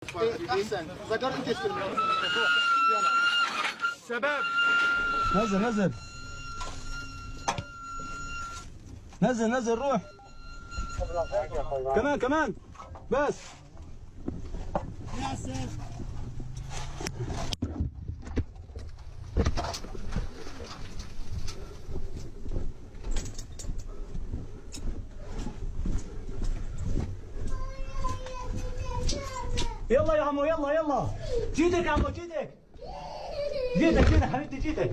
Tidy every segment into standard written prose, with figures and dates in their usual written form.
احسن ذكر انت استلم. شباب نزل نزل نزل نزل روح كمان كمان بس يلا يا عمو يلا يلا جيتك يا عمو جيتك جيتك حبيبتي جيتك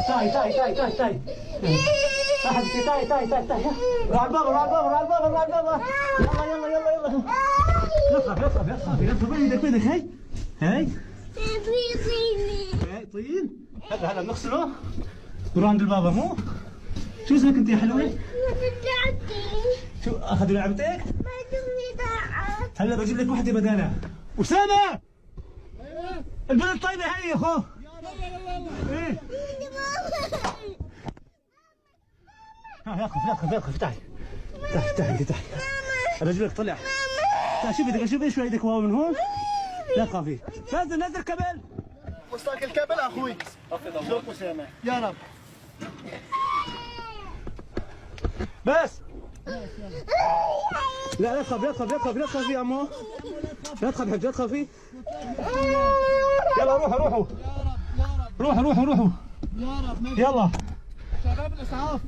تعي تعي تعي تعي تعي حبيبتي تعي تعي تعي تعي روح على الباب روح على الباب روح على الباب روح على الباب يلا يلا يلا يلا يصرف يصرف يصرف يصرف بيدك بيدك هي هي هي طين هلا بنغسله نروح عند البابا مو شو اسمك انت يا حلوه؟ شو اخذوا لعبتك؟ هلا بجيب لك وحده بدالها اسامه البنت طيبه هي يا اخو ايه ياخذ ياخذ تعي تعي تعي انت تعي رجلك طلع تعي شوف ايدك شوف ايش ايدك وهو من هون لا تخافي نزل نزل كبل وصلك الكابل اخوي زوق اسامه يا رب بس لا تخاف لا تخاف لا تخاف لا تخافي يا عمو لا تخافي حبيبتي لا تخافي يلا روحوا روحوا روحوا روحوا روحوا يا رب يلا شباب الاسعاف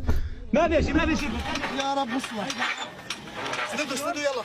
ما بيجي ما بيجي يا رب وصلك. سندوا سندوا يلا.